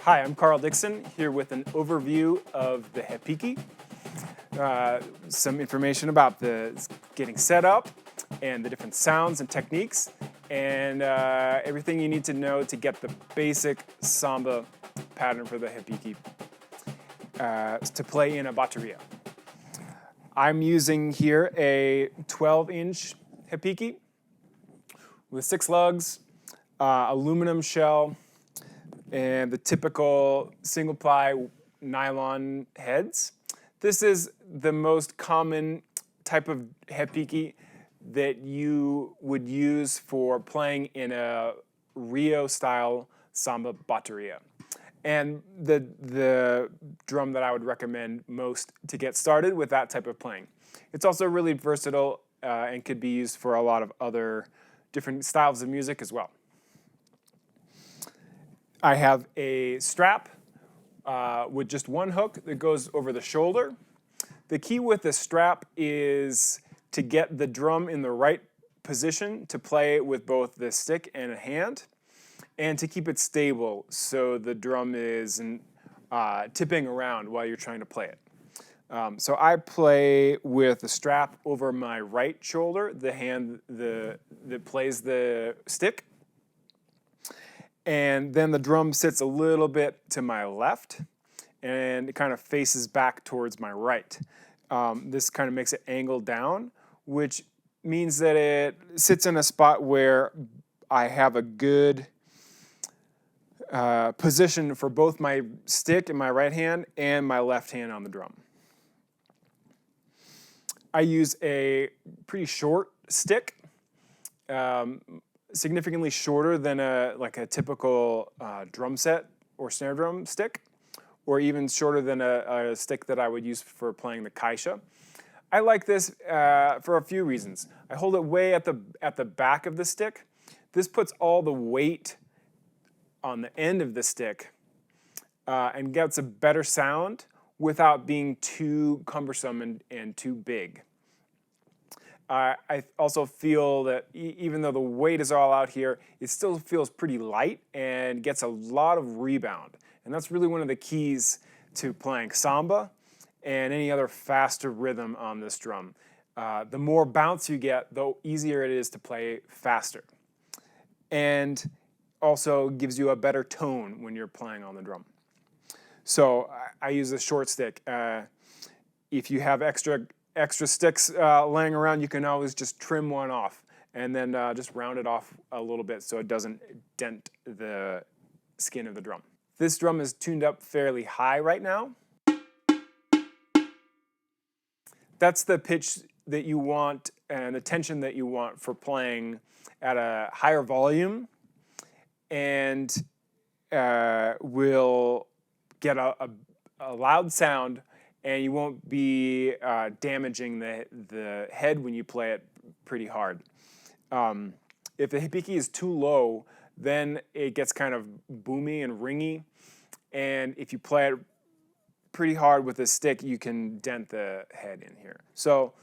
Hi, I'm Carl Dixon, here with an overview of the Repique, some information about the getting set up and the different sounds and techniques, and everything you need to know to get the basic Samba pattern for the Repique to play in a batteria. I'm using here a 12-inch Repique with 6 lugs, aluminum shell, and the typical single-ply nylon heads. This is the most common type of repique that you would use for playing in a Rio-style samba batteria. And the drum that I would recommend most to get started with that type of playing. It's also really versatile and could be used for a lot of other different styles of music as well. I have a strap with just one hook that goes over the shoulder. The key with the strap is to get the drum in the right position to play with both the stick and a hand, and to keep it stable so the drum isn't tipping around while you're trying to play it. So I play with the strap over my right shoulder, the hand that plays the stick. And then the drum sits a little bit to my left, and it kind of faces back towards my right. This kind of makes it angle down, which means that it sits in a spot where I have a good position for both my stick in my right hand and my left hand on the drum. I use a pretty short stick, significantly shorter than a typical drum set or snare drum stick, or even shorter than a stick that I would use for playing the caixa. I like this for a few reasons. I hold it way at the back of the stick. This puts all the weight on the end of the stick and gets a better sound without being too cumbersome and too big. I also feel that even though the weight is all out here, it still feels pretty light and gets a lot of rebound. And that's really one of the keys to playing samba and any other faster rhythm on this drum. The more bounce you get, the easier it is to play faster. And also gives you a better tone when you're playing on the drum. So I use a short stick. If you have extra sticks laying around, you can always just trim one off and then just round it off a little bit so it doesn't dent the skin of the drum. This drum is tuned up fairly high right now. That's the pitch that you want and the tension that you want for playing at a higher volume, and will get a loud sound, and you won't be damaging the head when you play it pretty hard. If the repique is too low, then it gets kind of boomy and ringy, and if you play it pretty hard with a stick, you can dent the head in here. So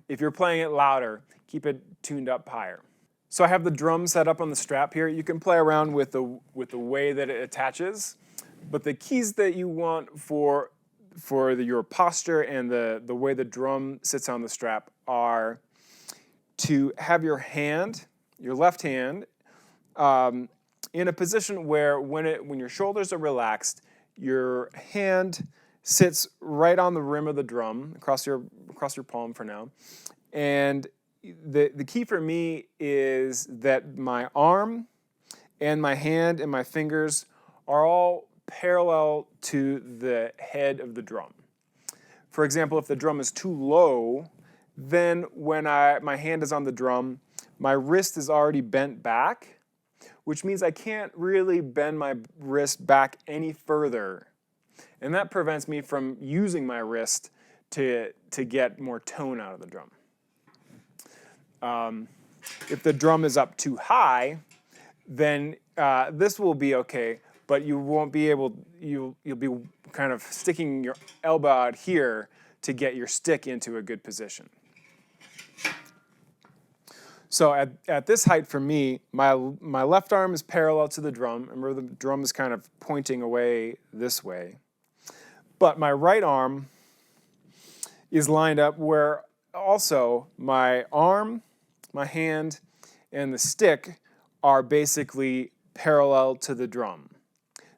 if you're playing it louder, keep it tuned up higher. So I have the drum set up on the strap here. You can play around with the way that it attaches, but the keys that you want for your posture and the way the drum sits on the strap are to have your hand, your left hand, in a position where when your shoulders are relaxed, your hand sits right on the rim of the drum, across your palm for now. And the key for me is that my arm and my hand and my fingers are all parallel to the head of the drum. For example, if the drum is too low, then when my hand is on the drum, my wrist is already bent back, which means I can't really bend my wrist back any further. And that prevents me from using my wrist to get more tone out of the drum. If the drum is up too high, then this will be okay, but you won't be able, you'll be kind of sticking your elbow out here to get your stick into a good position. So at this height for me, my left arm is parallel to the drum. Remember, the drum is kind of pointing away this way. But my right arm is lined up where also my arm, my hand, and the stick are basically parallel to the drum.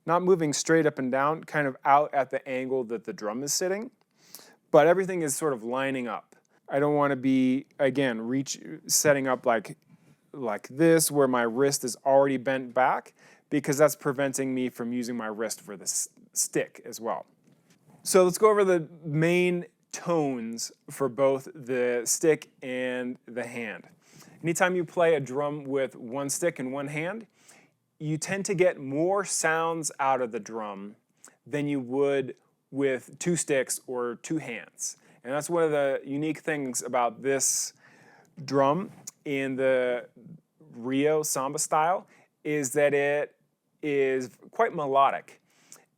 Not moving straight up and down, kind of out at the angle that the drum is sitting, but everything is sort of lining up. I don't want to be, again, setting up like this where my wrist is already bent back, because that's preventing me from using my wrist for the stick as well. So let's go over the main tones for both the stick and the hand. Anytime you play a drum with one stick and one hand, you tend to get more sounds out of the drum than you would with two sticks or two hands. And that's one of the unique things about this drum in the Rio Samba style, is that it is quite melodic.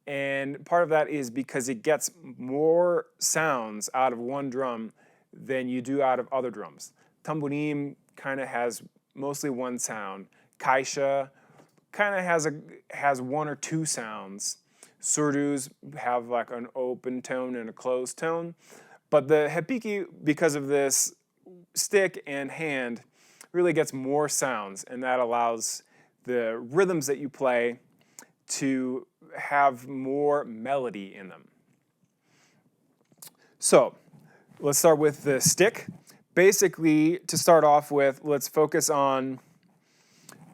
And part of that is because it gets more sounds out of one drum than you do out of other drums. Tamborim kind of has mostly one sound. Caixa kind of has one or two sounds. Surdus have like an open tone and a closed tone. But the repique, because of this stick and hand, really gets more sounds, and that allows the rhythms that you play to have more melody in them. So let's start with the stick. Basically, to start off with, let's focus on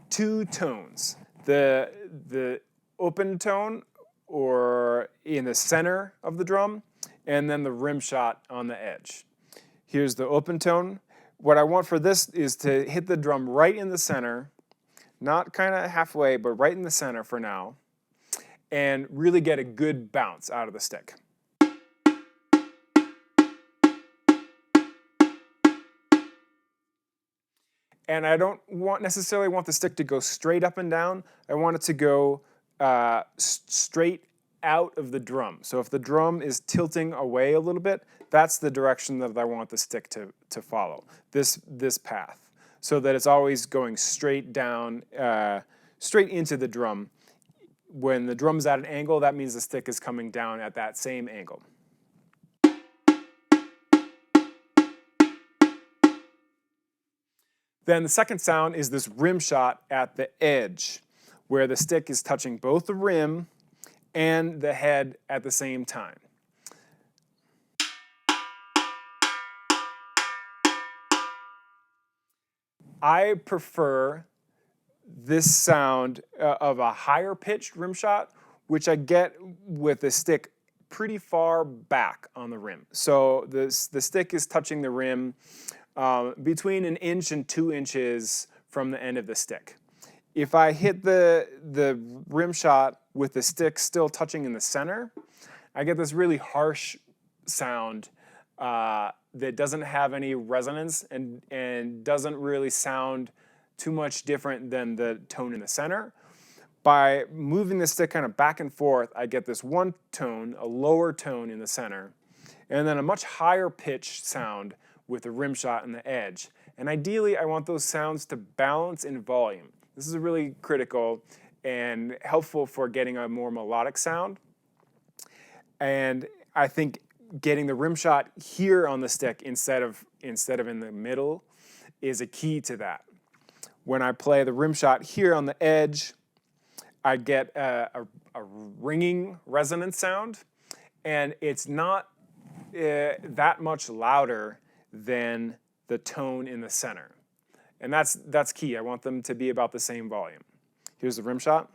two tones. The open tone, or in the center of the drum, and then the rimshot on the edge. Here's the open tone. What I want for this is to hit the drum right in the center, not kind of halfway, but right in the center for now, and really get a good bounce out of the stick. And I don't necessarily want the stick to go straight up and down. I want it to go straight out of the drum. So if the drum is tilting away a little bit, that's the direction that I want the stick to follow, this path, so that it's always going straight down, straight into the drum. When the drum's at an angle, that means the stick is coming down at that same angle. Then the second sound is this rim shot at the edge, where the stick is touching both the rim and the head at the same time. I prefer this sound of a higher pitched rim shot, which I get with the stick pretty far back on the rim. So the stick is touching the rim between 1 inch and 2 inches from the end of the stick. If I hit the rim shot with the stick still touching in the center, I get this really harsh sound that doesn't have any resonance and doesn't really sound too much different than the tone in the center. By moving the stick kind of back and forth, I get this one tone, a lower tone in the center, and then a much higher pitched sound with the rim shot and the edge. And ideally, I want those sounds to balance in volume. This is really critical and helpful for getting a more melodic sound. And I think getting the rim shot here on the stick instead of in the middle is a key to that. When I play the rim shot here on the edge, I get a ringing resonance sound, and it's not that much louder than the tone in the center. And that's key. I want them to be about the same volume. Here's the rim shot.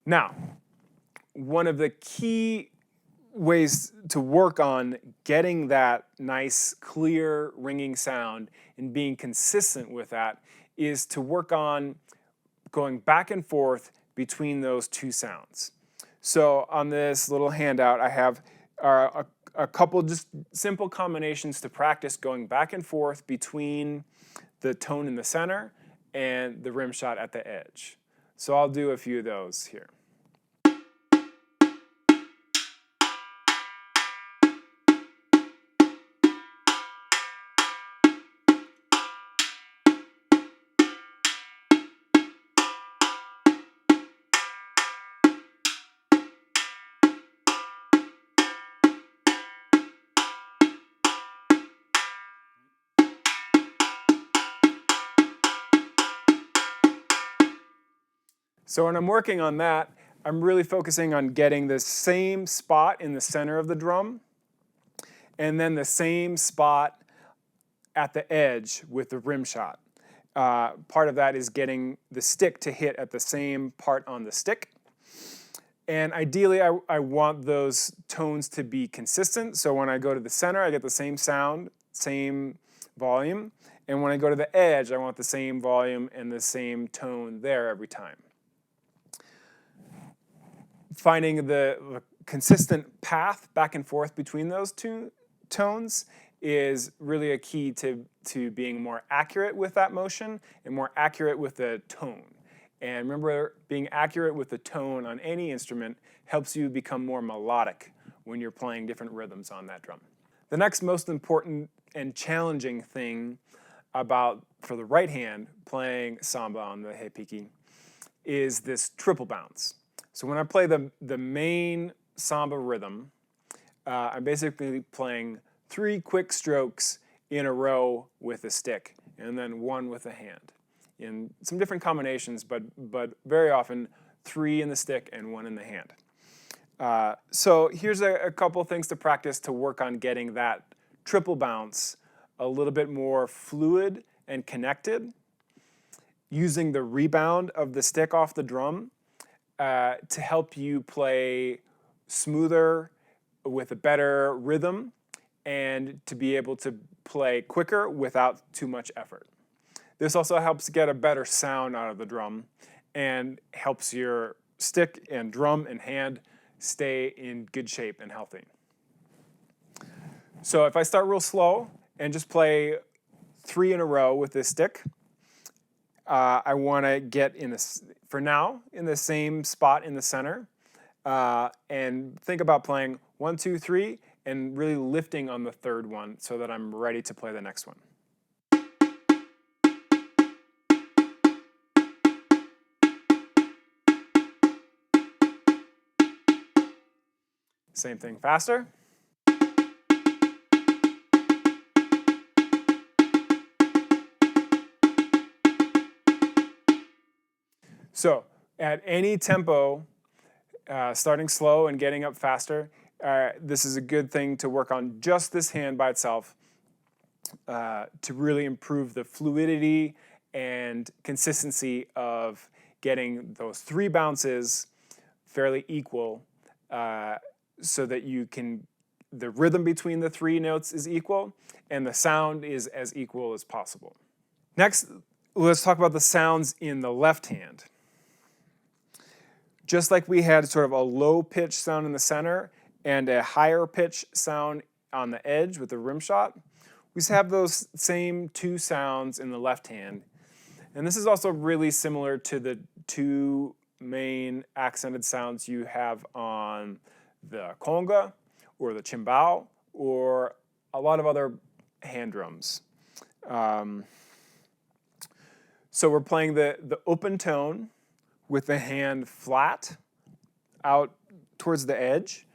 Now, one of the key ways to work on getting that nice, clear, ringing sound and being consistent with that is to work on going back and forth between those two sounds. So on this little handout, I have a couple just simple combinations to practice going back and forth between the tone in the center and the rim shot at the edge. So I'll do a few of those here. So when I'm working on that, I'm really focusing on getting the same spot in the center of the drum, and then the same spot at the edge with the rim shot. Part of that is getting the stick to hit at the same part on the stick. And ideally, I want those tones to be consistent. So when I go to the center, I get the same sound, same volume. And when I go to the edge, I want the same volume and the same tone there every time. Finding the consistent path back and forth between those two tones is really a key to being more accurate with that motion and more accurate with the tone. And remember, being accurate with the tone on any instrument helps you become more melodic when you're playing different rhythms on that drum. The next most important and challenging thing for the right hand playing samba on the repique is this triple bounce. So when I play the main samba rhythm, I'm basically playing 3 quick strokes in a row with a stick, and then 1 with a hand. In some different combinations, but very often 3 in the stick and 1 in the hand. So here's a couple things to practice to work on getting that triple bounce a little bit more fluid and connected. Using the rebound of the stick off the drum to help you play smoother with a better rhythm and to be able to play quicker without too much effort. This also helps get a better sound out of the drum and helps your stick and drum and hand stay in good shape and healthy. So if I start real slow and just play 3 in a row with this stick, I want to get for now in the same spot in the center, and think about playing 1, 2, 3, and really lifting on the third one so that I'm ready to play the next one. Same thing faster. So at any tempo, starting slow and getting up faster, this is a good thing to work on just this hand by itself to really improve the fluidity and consistency of getting those 3 bounces fairly equal so that the rhythm between the 3 notes is equal and the sound is as equal as possible. Next, let's talk about the sounds in the left hand. Just like we had sort of a low pitch sound in the center and a higher pitch sound on the edge with the rim shot, we have those same 2 sounds in the left hand. And this is also really similar to the 2 main accented sounds you have on the conga or the chimbal or a lot of other hand drums. So we're playing the open tone with the hand flat out towards the edge.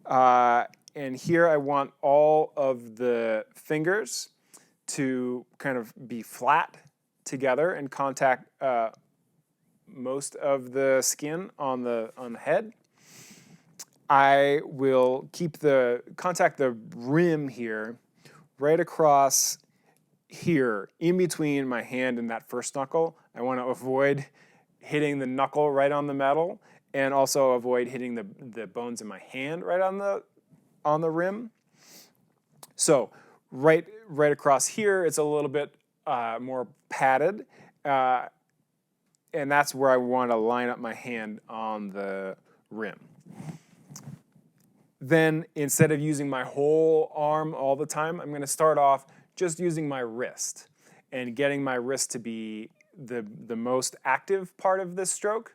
And here I want all of the fingers to kind of be flat together and contact most of the skin on the head. I will contact the rim here right across here in between my hand and that first knuckle. I want to avoid hitting the knuckle right on the metal and also avoid hitting the bones in my hand right on the rim. So right across here, it's a little bit more padded, and that's where I want to line up my hand on the rim. Then instead of using my whole arm all the time, I'm going to start off just using my wrist and getting my wrist to be the most active part of this stroke.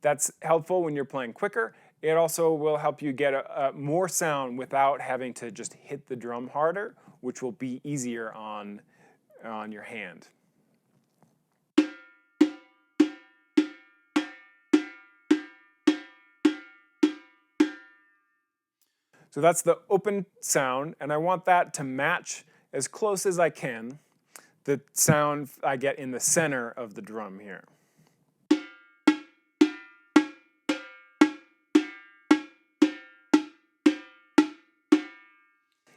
That's helpful when you're playing quicker. It also will help you get more sound without having to just hit the drum harder, which will be easier on your hand. So that's the open sound, and I want that to match as close as I can the sound I get in the center of the drum here.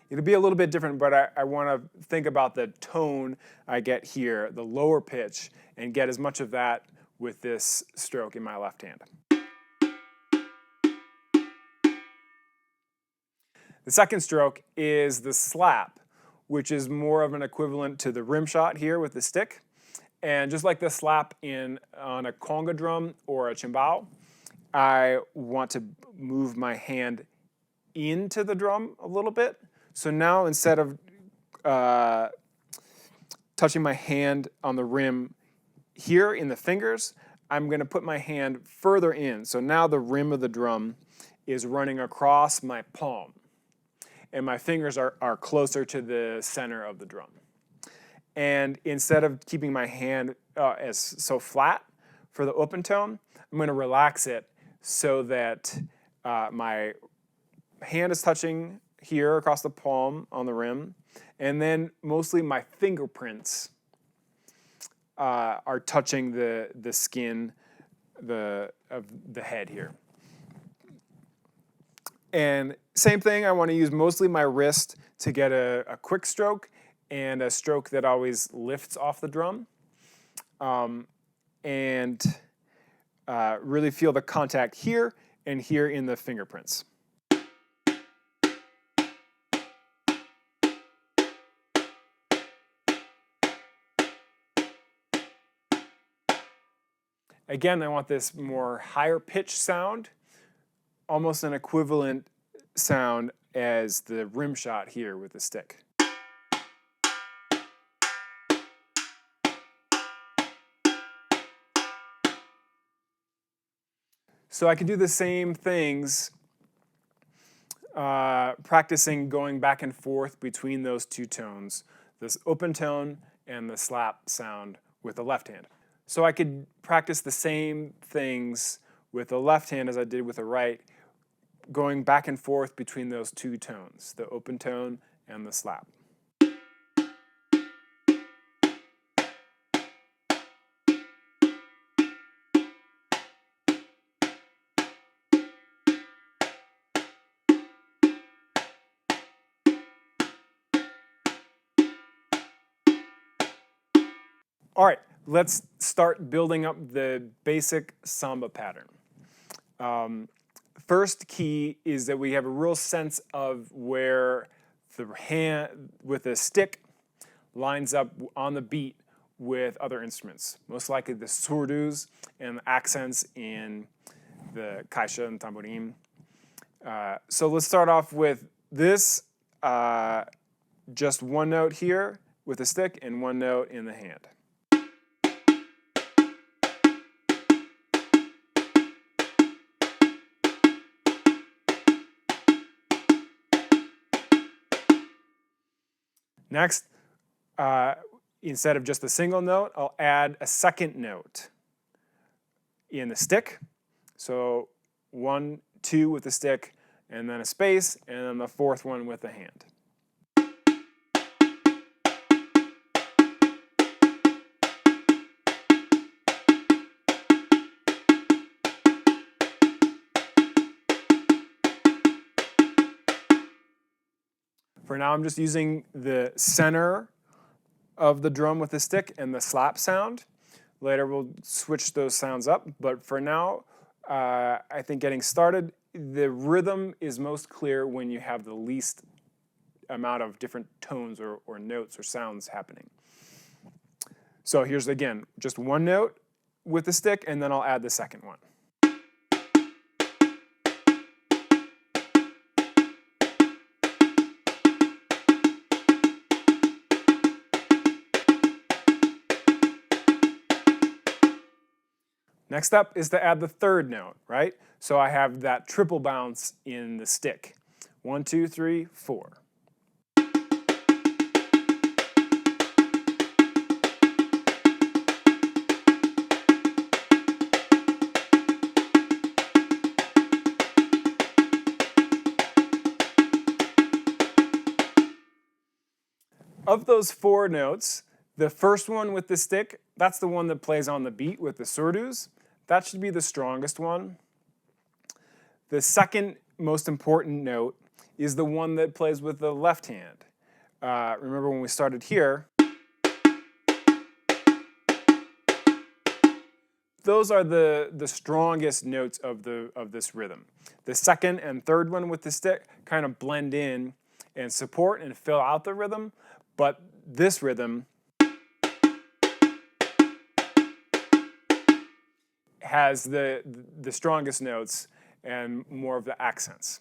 It'll be a little bit different, but I want to think about the tone I get here, the lower pitch, and get as much of that with this stroke in my left hand. The second stroke is the slap, which is more of an equivalent to the rim shot here with the stick. And just like the slap on a conga drum or a timbal, I want to move my hand into the drum a little bit. So now instead of touching my hand on the rim here in the fingers, I'm going to put my hand further in. So now the rim of the drum is running across my palm, and my fingers are closer to the center of the drum. And instead of keeping my hand as so flat for the open tone, I'm going to relax it so that my hand is touching here across the palm on the rim, and then mostly my fingerprints are touching the skin of the head here. And same thing, I want to use mostly my wrist to get a quick stroke and a stroke that always lifts off the drum. And really feel the contact here and here in the fingerprints. Again, I want this more higher pitch sound, almost an equivalent sound as the rim shot here with the stick. So I could do the same things, practicing going back and forth between those two tones, this open tone and the slap sound with the left hand. So I could practice the same things with the left hand as I did with the right, going back and forth between those two tones, the open tone and the slap. All right, let's start building up the basic samba pattern. First key is that we have a real sense of where the hand with the stick lines up on the beat with other instruments, most likely the surdos and the accents in the caixa and tamborim. So let's start off with this, just one note here with the stick and one note in the hand. Next, instead of just a single note, I'll add a second note in the stick. So 1, 2 with the stick, and then a space, and then the fourth one with the hand. For now, I'm just using the center of the drum with the stick and the slap sound. Later, we'll switch those sounds up. But for now, I think getting started, the rhythm is most clear when you have the least amount of different tones or notes or sounds happening. So here's, again, just one note with the stick, and then I'll add the second one. Next up is to add the third note, right? So I have that triple bounce in the stick. 1, 2, 3, 4. Of those 4 notes, the first one with the stick, that's the one that plays on the beat with the surdos. That should be the strongest one. The second most important note is the one that plays with the left hand. Remember when we started here, those are the strongest notes of this rhythm. The second and third one with the stick kind of blend in and support and fill out the rhythm, but this rhythm has the strongest notes and more of the accents.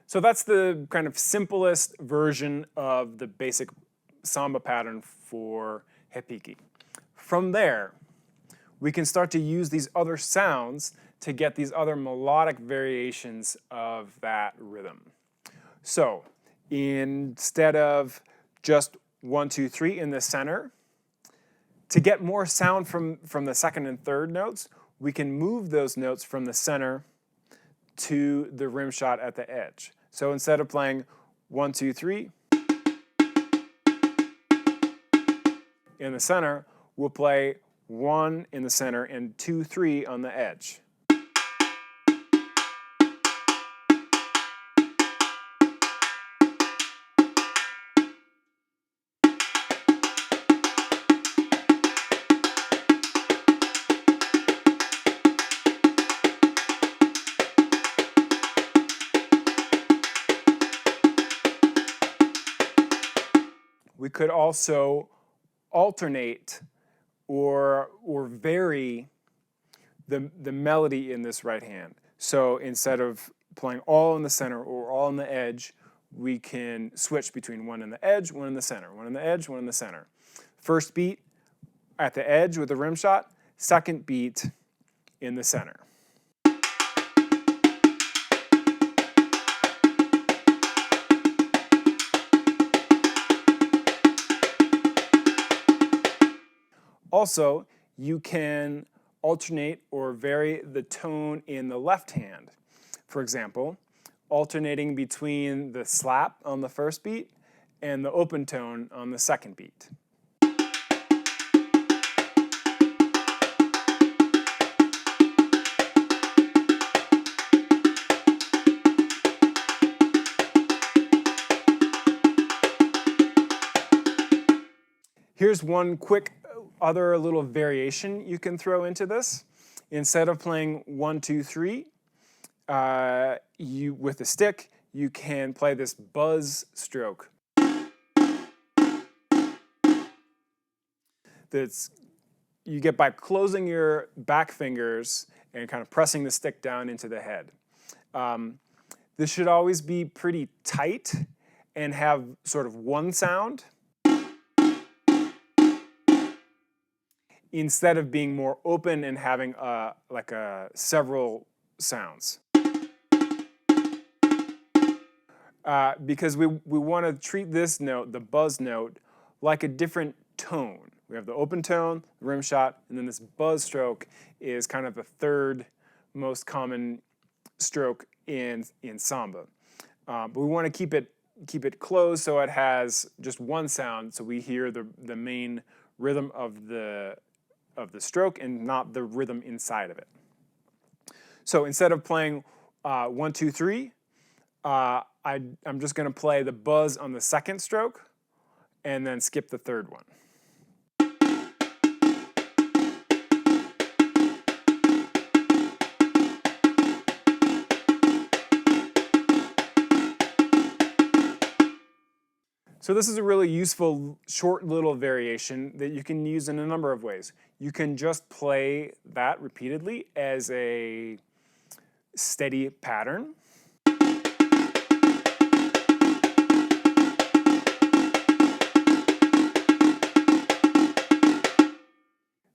So that's the kind of simplest version of the basic samba pattern for repique. From there, we can start to use these other sounds to get these other melodic variations of that rhythm. So instead of just 1, 2, 3 in the center, to get more sound from the second and third notes, we can move those notes from the center to the rimshot at the edge. So instead of playing 1, 2, 3 in the center, we'll play 1 in the center and 2, 3 on the edge. We could also alternate or vary the melody in this right hand. So instead of playing all in the center or all in the edge, we can switch between 1 in the edge, 1 in the center, 1 in the edge, 1 in the center. First beat at the edge with the rimshot, second beat in the center. Also, you can alternate or vary the tone in the left hand. For example, alternating between the slap on the first beat and the open tone on the second beat. Here's one quick other little variation you can throw into this. Instead of playing 1, 2, 3, with the stick, you can play this buzz stroke. You get by closing your back fingers and kind of pressing the stick down into the head. This should always be pretty tight and have sort of one sound, instead of being more open and having several sounds. Because we want to treat this note, the buzz note, like a different tone. We have the open tone, the rimshot, and then this buzz stroke is kind of the third most common stroke in samba. But we want to keep it closed so it has just one sound, so we hear the main rhythm of the stroke and not the rhythm inside of it. So instead of playing 1, 2, 3, I'm just going to play the buzz on the second stroke and then skip the third one. So this is a really useful short little variation that you can use in a number of ways. You can just play that repeatedly as a steady pattern.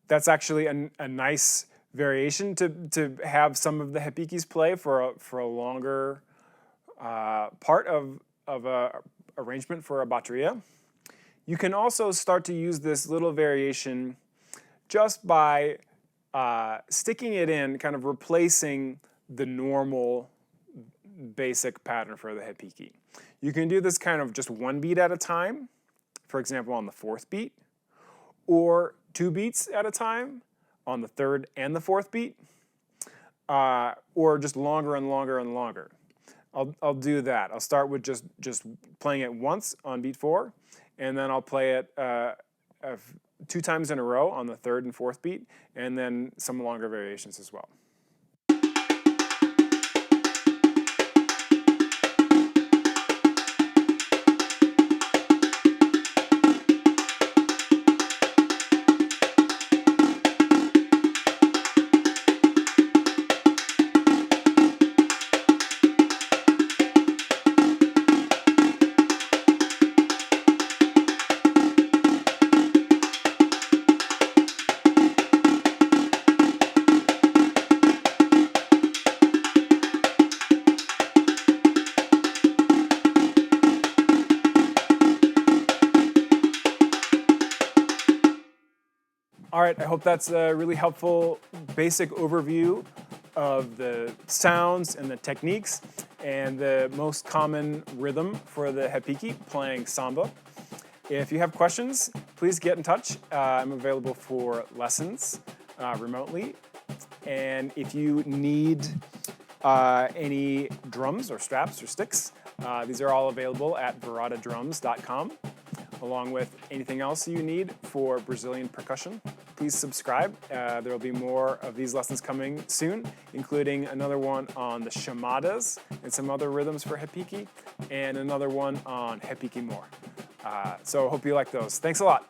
That's actually a nice variation to have some of the repiques play for a longer part of a arrangement for a batteria. You can also start to use this little variation just by sticking it in, kind of replacing the normal basic pattern for the repique. You can do this kind of just one beat at a time, for example on the fourth beat, or 2 beats at a time on the 3rd and the 4th beat, or just longer and longer and longer. I'll do that. I'll start with just playing it once on beat 4, and then I'll play it 2 times in a row on the 3rd and 4th beat, and then some longer variations as well. All right, I hope that's a really helpful basic overview of the sounds and the techniques and the most common rhythm for the repique, playing samba. If you have questions, please get in touch. I'm available for lessons remotely. And if you need any drums or straps or sticks, these are all available at veradadrums.com, along with anything else you need for Brazilian percussion. Please subscribe. There will be more of these lessons coming soon, including another one on the chamadas and some other rhythms for repique, and another one on repique more. So I hope you like those. Thanks a lot.